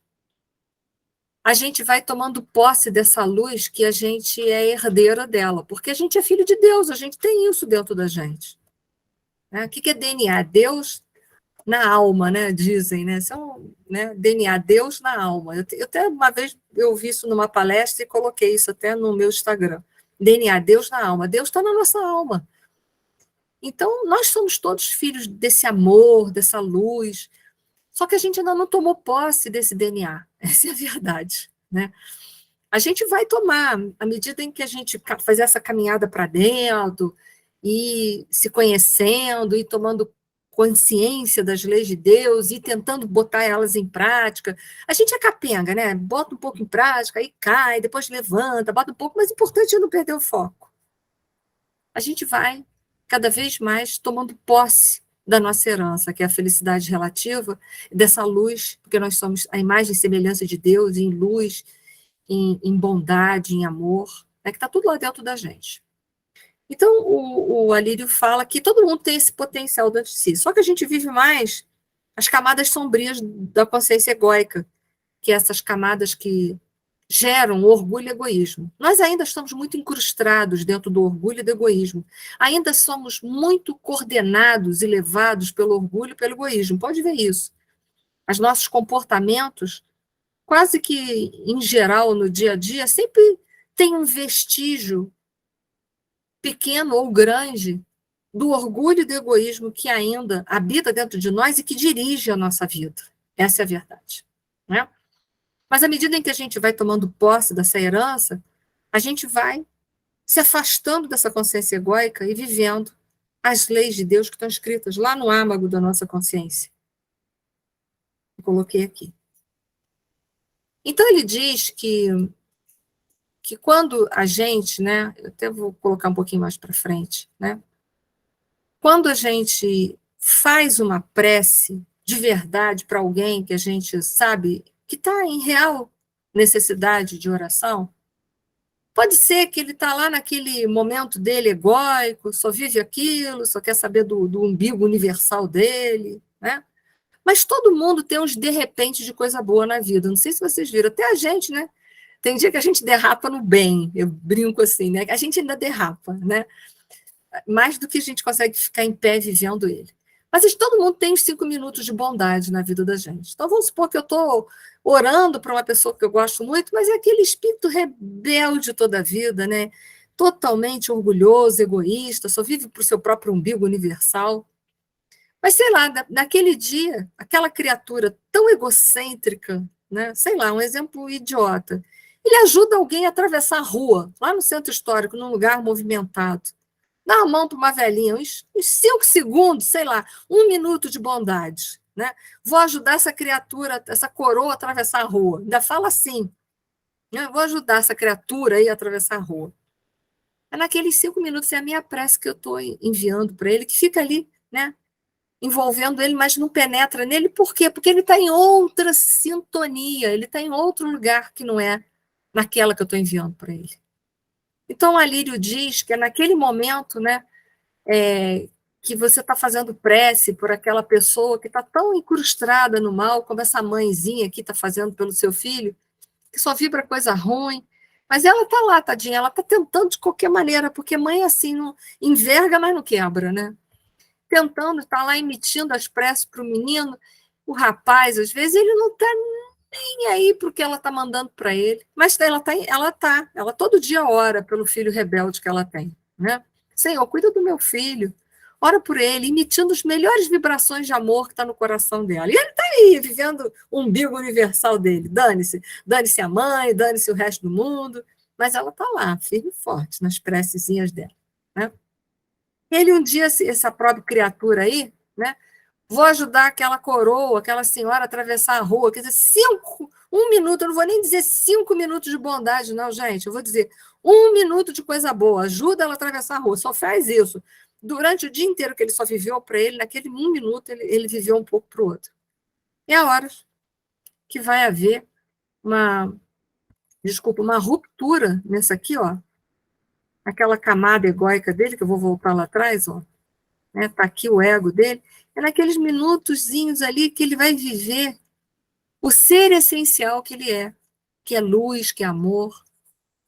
a gente vai tomando posse dessa luz que a gente é herdeira dela, porque a gente é filho de Deus, a gente tem isso dentro da gente. O que é DNA? Deus na alma, né? Dizem, né? São, né? DNA, Deus na alma. Eu até uma vez eu ouvi isso numa palestra e coloquei isso até no meu Instagram. DNA, Deus na alma. Deus está na nossa alma. Então, nós somos todos filhos desse amor, dessa luz, só que a gente ainda não tomou posse desse DNA. Essa é a verdade, né? A gente vai tomar, à medida em que a gente faz essa caminhada para dentro, e se conhecendo, e tomando consciência das leis de Deus, e tentando botar elas em prática. A gente é capenga, né? Bota um pouco em prática, aí cai, depois levanta, bota um pouco, mas o importante é não perder o foco. A gente vai cada vez mais tomando posse da nossa herança, que é a felicidade relativa, dessa luz, porque nós somos a imagem e semelhança de Deus, em luz, em bondade, em amor, né, que está tudo lá dentro da gente. Então, o Alírio fala que todo mundo tem esse potencial dentro de si, só que a gente vive mais as camadas sombrias da consciência egóica, que é essas camadas que geram orgulho e egoísmo. Nós ainda estamos muito incrustados dentro do orgulho e do egoísmo. Ainda somos muito coordenados e levados pelo orgulho e pelo egoísmo. Pode ver isso. Os nossos comportamentos, quase que em geral, no dia a dia, sempre tem um vestígio pequeno ou grande do orgulho e do egoísmo que ainda habita dentro de nós e que dirige a nossa vida. Essa é a verdade, né? Mas à medida em que a gente vai tomando posse dessa herança, a gente vai se afastando dessa consciência egóica e vivendo as leis de Deus que estão escritas lá no âmago da nossa consciência. Eu coloquei aqui. Então ele diz que quando a gente, né, eu até vou colocar um pouquinho mais para frente, né, quando a gente faz uma prece de verdade para alguém que a gente sabe que está em real necessidade de oração, pode ser que ele está lá naquele momento dele egóico, só vive aquilo, só quer saber do umbigo universal dele, né? Mas todo mundo tem uns de repente de coisa boa na vida. Não sei se vocês viram, até a gente, né? Tem dia que a gente derrapa no bem, eu brinco assim, né? A gente ainda derrapa, né? Mais do que a gente consegue ficar em pé vivendo ele. Mas todo mundo tem uns 5 minutos de bondade na vida da gente. Então, vamos supor que eu estou orando para uma pessoa que eu gosto muito, mas é aquele espírito rebelde toda a vida, né? Totalmente orgulhoso, egoísta, só vive para o seu próprio umbigo universal. Mas, sei lá, naquele dia, aquela criatura tão egocêntrica, né? Sei lá, um exemplo idiota, ele ajuda alguém a atravessar a rua, lá no centro histórico, num lugar movimentado. Dá a mão para uma velhinha, uns 5 segundos, sei lá, 1 minuto de bondade. Né? Vou ajudar essa criatura, essa coroa a atravessar a rua. Ainda fala assim. Né? Vou ajudar essa criatura aí a atravessar a rua. É naqueles 5 minutos, é a minha prece que eu estou enviando para ele, que fica ali, né? Envolvendo ele, mas não penetra nele. Por quê? Porque ele está em outra sintonia, ele está em outro lugar que não é naquela que eu estou enviando para ele. Então, o Alírio diz que é naquele momento, né, que você está fazendo prece por aquela pessoa que está tão incrustada no mal, como essa mãezinha aqui está fazendo pelo seu filho, que só vibra coisa ruim, mas ela está lá, tadinha, ela está tentando de qualquer maneira, porque mãe assim, não enverga, mas não quebra, né? Tentando, está lá emitindo as preces para o menino, o rapaz, às vezes, ele não está nem aí para o que ela está mandando para ele, mas ela todo dia ora pelo filho rebelde que ela tem, né? Senhor, cuida do meu filho. Ora por ele, emitindo as melhores vibrações de amor que está no coração dela. E ele está aí, vivendo o umbigo universal dele. Dane-se a mãe, dane-se o resto do mundo. Mas ela está lá, firme e forte, nas precezinhas dela. Né? Ele um dia, essa própria criatura aí, né? Vou ajudar aquela coroa, aquela senhora a atravessar a rua. Quer dizer, 1 minuto, eu não vou nem dizer 5 minutos de bondade, não, gente. Eu vou dizer 1 minuto de coisa boa. Ajuda ela a atravessar a rua. Só faz isso. Durante o dia inteiro que ele só viveu para ele, naquele 1 minuto, ele viveu um pouco para o outro. E há horas que vai haver uma ruptura nessa aqui, ó. Aquela camada egóica dele, que eu vou voltar lá atrás, ó. Né, tá aqui o ego dele. É naqueles minutozinhos ali que ele vai viver o ser essencial que é luz, que é amor.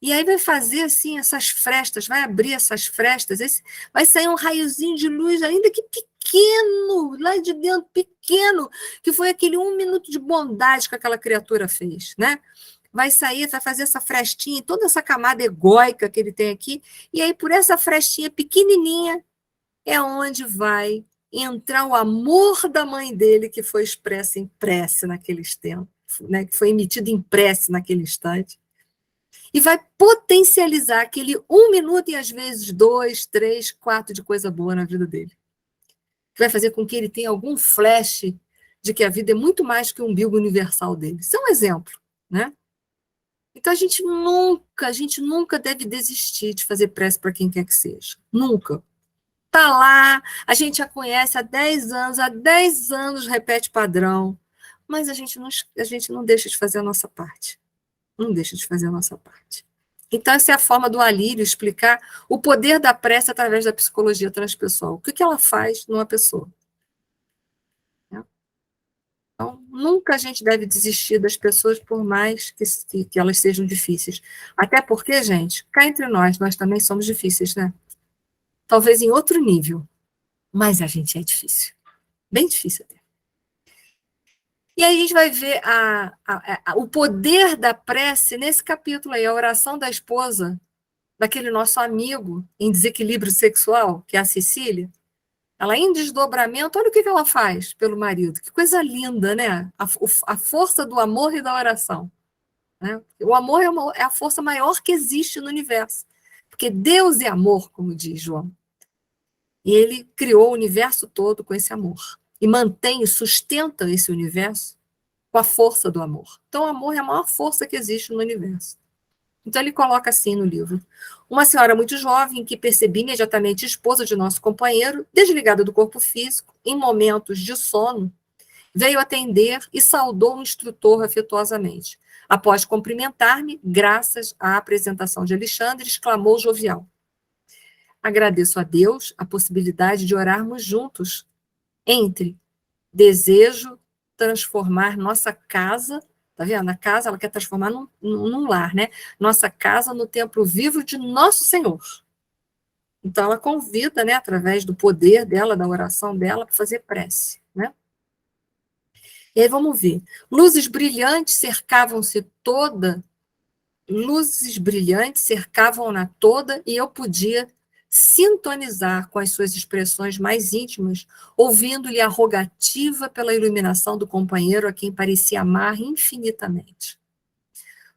E aí vai fazer assim essas frestas, vai abrir essas frestas, vai sair um raiozinho de luz, ainda que pequeno, lá de dentro, pequeno, que foi aquele 1 minuto de bondade que aquela criatura fez, né? Vai sair, vai fazer essa frestinha, toda essa camada egóica que ele tem aqui, e aí por essa frestinha pequenininha é onde vai entrar o amor da mãe dele, que foi expresso em prece naquele instante, né, que foi emitido em prece naquele instante, e vai potencializar aquele 1 minuto e às vezes 2, 3, 4 de coisa boa na vida dele. Que vai fazer com que ele tenha algum flash de que a vida é muito mais que o umbigo universal dele. Isso é um exemplo, né? Então a gente nunca deve desistir de fazer prece para quem quer que seja. Nunca. Está lá, a gente a conhece há 10 anos repete padrão, mas a gente não deixa de fazer a nossa parte. Não deixa de fazer a nossa parte. Então, essa é a forma do Alírio explicar o poder da prece através da psicologia transpessoal. O que ela faz numa pessoa? Então, nunca a gente deve desistir das pessoas, por mais que elas sejam difíceis. Até porque, gente, cá entre nós também somos difíceis, né? Talvez em outro nível, mas a gente é difícil. Bem difícil até. E aí a gente vai ver o poder da prece nesse capítulo aí, a oração da esposa, daquele nosso amigo em desequilíbrio sexual, que é a Cecília. Ela em desdobramento, olha o que ela faz pelo marido. Que coisa linda, né? A força do amor e da oração. Né? O amor é a força maior que existe no universo. Porque Deus é amor, como diz João. E ele criou o universo todo com esse amor. E mantém e sustenta esse universo com a força do amor. Então, o amor é a maior força que existe no universo. Então, ele coloca assim no livro. Uma senhora muito jovem, que percebi imediatamente esposa de nosso companheiro, desligada do corpo físico, em momentos de sono, veio atender e saudou o instrutor afetuosamente. Após cumprimentar-me, graças à apresentação de Alexandre, exclamou jovial: agradeço a Deus a possibilidade de orarmos juntos. Desejo transformar nossa casa, tá vendo? A casa ela quer transformar num lar, né? Nossa casa no templo vivo de nosso Senhor. Então ela convida, né, através do poder dela, da oração dela, para fazer prece, né? E aí vamos ver. Luzes brilhantes cercavam-na toda, e eu podia sintonizar com as suas expressões mais íntimas, ouvindo-lhe a rogativa pela iluminação do companheiro a quem parecia amar infinitamente.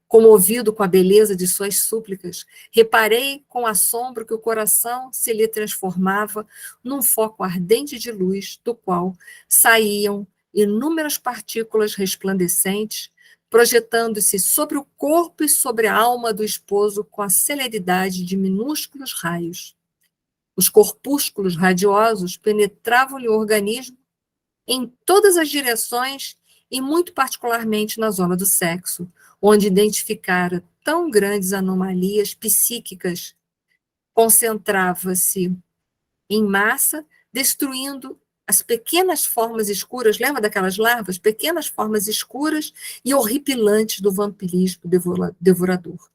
Comovido com a beleza de suas súplicas, reparei com assombro que o coração se lhe transformava num foco ardente de luz, do qual saíam inúmeras partículas resplandecentes, projetando-se sobre o corpo e sobre a alma do esposo com a celeridade de minúsculos raios. Os corpúsculos radiosos penetravam-lhe o organismo em todas as direções e muito particularmente na zona do sexo, onde identificara tão grandes anomalias psíquicas. Concentrava-se em massa, destruindo as pequenas formas escuras, lembra daquelas larvas? Pequenas formas escuras e horripilantes do vampirismo devorador.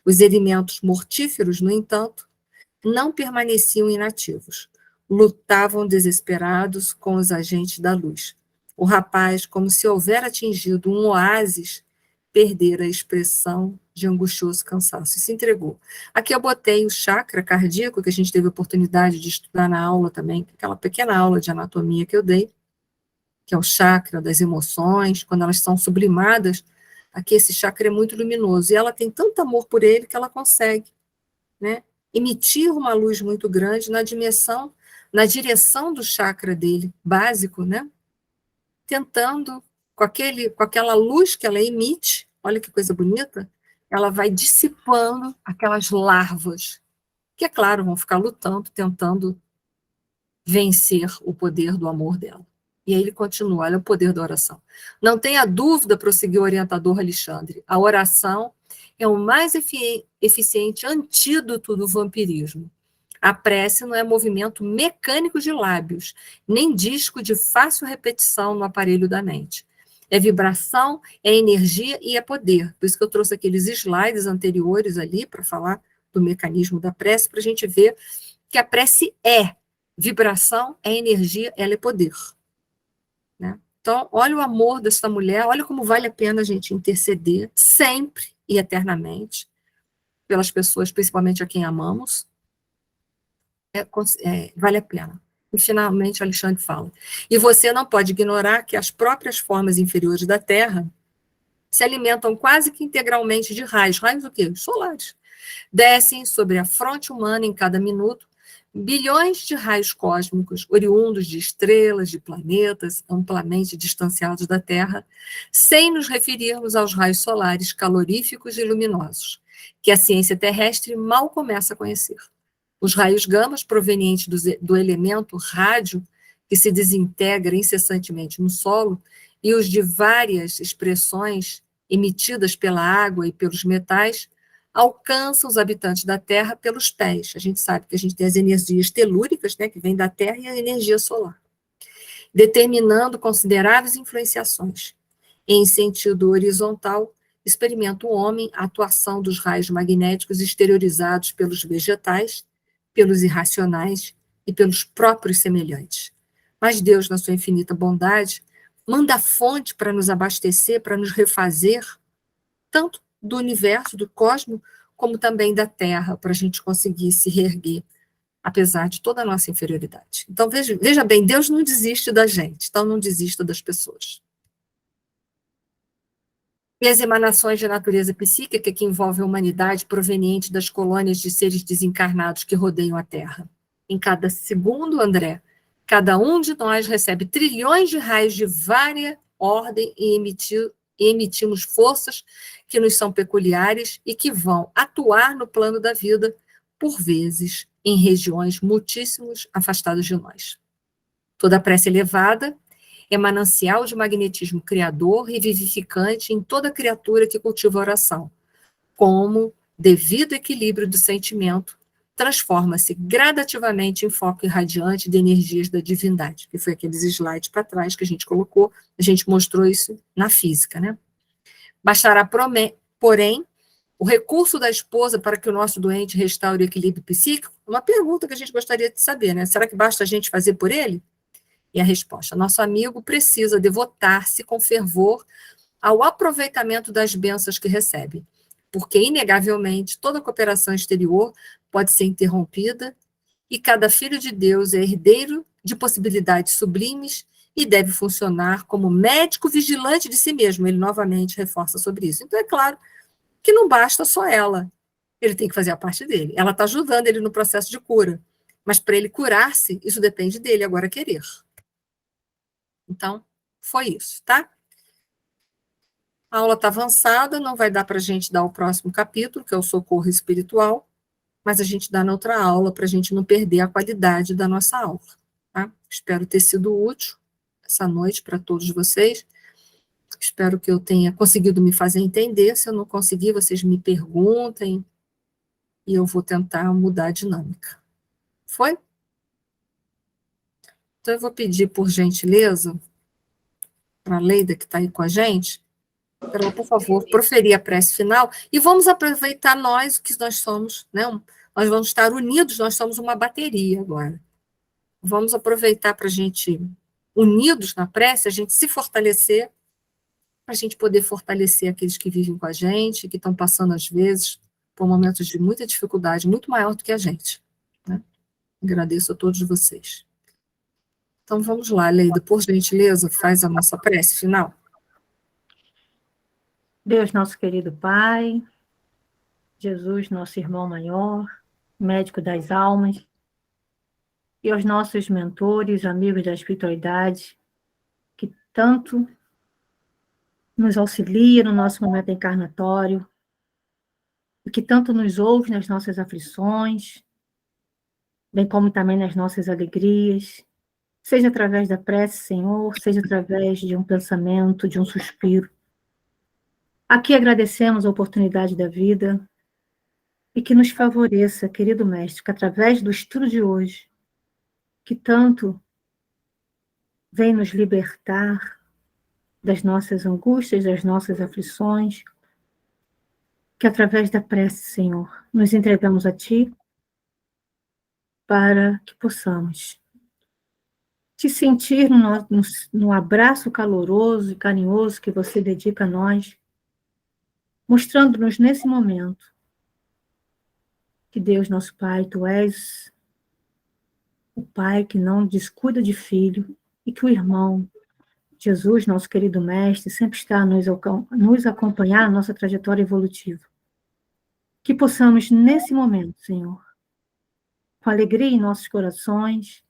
Os elementos mortíferos, no entanto, não permaneciam inativos. Lutavam desesperados com os agentes da luz. O rapaz, como se houvera atingido um oásis, perdera a expressão de angustioso cansaço, e se entregou. Aqui eu botei o chakra cardíaco, que a gente teve a oportunidade de estudar na aula também, aquela pequena aula de anatomia que eu dei, que é o chakra das emoções, quando elas são sublimadas, aqui esse chakra é muito luminoso, e ela tem tanto amor por ele que ela consegue, né, emitir uma luz muito grande na direção do chakra dele, básico, né, tentando, com aquela luz que ela emite, olha que coisa bonita, ela vai dissipando aquelas larvas, que, é claro, vão ficar lutando, tentando vencer o poder do amor dela. E aí ele continua, olha o poder da oração. Não tenha dúvida, prosseguiu o orientador Alexandre, a oração é o mais eficiente antídoto do vampirismo. A prece não é movimento mecânico de lábios, nem disco de fácil repetição no aparelho da mente. É vibração, é energia e é poder. Por isso que eu trouxe aqueles slides anteriores ali para falar do mecanismo da prece, para a gente ver que a prece é vibração, é energia, ela é poder. Né? Então, olha o amor dessa mulher, olha como vale a pena a gente interceder sempre e eternamente pelas pessoas, principalmente a quem amamos. Vale a pena. E, finalmente, Alexandre fala. E você não pode ignorar que as próprias formas inferiores da Terra se alimentam quase que integralmente de raios. Raios o quê? Solares. Descem sobre a fronte humana em cada minuto bilhões de raios cósmicos, oriundos de estrelas, de planetas, amplamente distanciados da Terra, sem nos referirmos aos raios solares caloríficos e luminosos, que a ciência terrestre mal começa a conhecer. Os raios gamas provenientes do elemento rádio, que se desintegra incessantemente no solo, e os de várias expressões emitidas pela água e pelos metais, alcançam os habitantes da Terra pelos pés. A gente sabe que a gente tem as energias telúricas, né, que vêm da Terra, e a energia solar, determinando consideráveis influenciações. Em sentido horizontal, experimenta o homem a atuação dos raios magnéticos exteriorizados pelos vegetais, pelos irracionais e pelos próprios semelhantes. Mas Deus, na sua infinita bondade, manda a fonte para nos abastecer, para nos refazer, tanto do universo, do cosmos, como também da Terra, para a gente conseguir se reerguer, apesar de toda a nossa inferioridade. Então, veja bem, Deus não desiste da gente, então não desista das pessoas. E as emanações de natureza psíquica que envolvem a humanidade proveniente das colônias de seres desencarnados que rodeiam a Terra. Em cada segundo, André, cada um de nós recebe trilhões de raios de vária ordem e emitimos forças que nos são peculiares e que vão atuar no plano da vida, por vezes, em regiões muitíssimos afastadas de nós. Toda prece elevada é manancial de magnetismo criador e vivificante em toda criatura que cultiva a oração, como, devido equilíbrio do sentimento, transforma-se gradativamente em foco irradiante de energias da divindade, que foi aqueles slides para trás que a gente colocou, a gente mostrou isso na física, né? Bastará, porém, o recurso da esposa para que o nosso doente restaure o equilíbrio psíquico? Uma pergunta que a gente gostaria de saber, né? Será que basta a gente fazer por ele? E a resposta: nosso amigo precisa devotar-se com fervor ao aproveitamento das bênçãos que recebe, porque, inegavelmente, toda cooperação exterior pode ser interrompida e cada filho de Deus é herdeiro de possibilidades sublimes e deve funcionar como médico vigilante de si mesmo. Ele novamente reforça sobre isso. Então, é claro que não basta só ela. Ele tem que fazer a parte dele. Ela está ajudando ele no processo de cura. Mas para ele curar-se, isso depende dele agora querer. Então, foi isso, tá? A aula está avançada, não vai dar para a gente dar o próximo capítulo, que é o socorro espiritual, mas a gente dá na outra aula para a gente não perder a qualidade da nossa aula. Tá? Espero ter sido útil essa noite para todos vocês. Espero que eu tenha conseguido me fazer entender. Se eu não conseguir, vocês me perguntem e eu vou tentar mudar a dinâmica. Foi? Então, eu vou pedir, por gentileza, para a Leida, que está aí com a gente, para ela, por favor, proferir a prece final, e vamos aproveitar nós, o que nós somos, né? Nós vamos estar unidos, nós somos uma bateria agora. Vamos aproveitar para a gente, unidos na prece, a gente se fortalecer, para a gente poder fortalecer aqueles que vivem com a gente, que estão passando, às vezes, por momentos de muita dificuldade, muito maior do que a gente, né? Agradeço a todos vocês. Então, vamos lá, Leida, por gentileza, faz a nossa prece final. Deus, nosso querido Pai, Jesus, nosso irmão maior, médico das almas, e aos nossos mentores, amigos da espiritualidade, que tanto nos auxilia no nosso momento encarnatório, e que tanto nos ouve nas nossas aflições, bem como também nas nossas alegrias, seja através da prece, Senhor, seja através de um pensamento, de um suspiro. Aqui agradecemos a oportunidade da vida e que nos favoreça, querido Mestre, que através do estudo de hoje, que tanto vem nos libertar das nossas angústias, das nossas aflições, que através da prece, Senhor, nos entregamos a Ti para que possamos te sentir no abraço caloroso e carinhoso que você dedica a nós, mostrando-nos nesse momento que Deus, nosso Pai, Tu és o Pai que não descuida de filho e que o irmão, Jesus, nosso querido Mestre, sempre está a nos acompanhar na nossa trajetória evolutiva. Que possamos, nesse momento, Senhor, com alegria em nossos corações,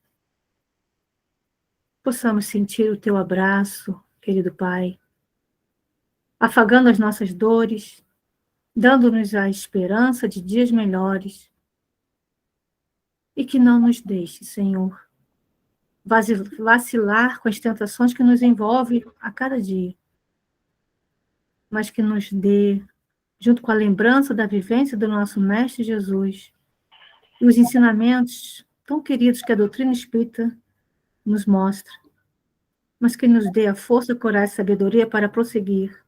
possamos sentir o Teu abraço, querido Pai, afagando as nossas dores, dando-nos a esperança de dias melhores, e que não nos deixe, Senhor, vacilar com as tentações que nos envolvem a cada dia, mas que nos dê, junto com a lembrança da vivência do nosso Mestre Jesus, e os ensinamentos tão queridos que a doutrina espírita nos mostra, mas que nos dê a força, coragem e sabedoria para prosseguir,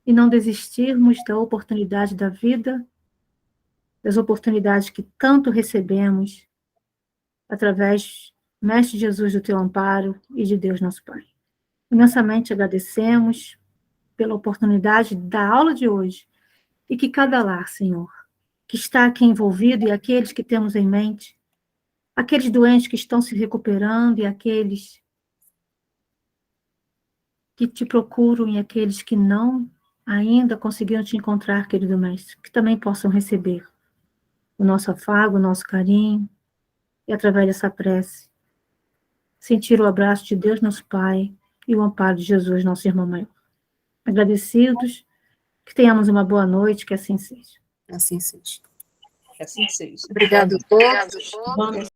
e não desistirmos da oportunidade da vida, das oportunidades que tanto recebemos através, Mestre Jesus, do Teu amparo e de Deus nosso Pai. Imensamente agradecemos pela oportunidade da aula de hoje e que cada lar, Senhor, que está aqui envolvido e aqueles que temos em mente, aqueles doentes que estão se recuperando e aqueles que Te procuram e aqueles que não ainda conseguiram Te encontrar, querido Mestre, que também possam receber o nosso afago, o nosso carinho, e através dessa prece, sentir o abraço de Deus, nosso Pai, e o amparo de Jesus, nosso irmão maior. Agradecidos, que tenhamos uma boa noite, que assim seja. Assim seja. Que assim seja. Obrigado a todos. Vamos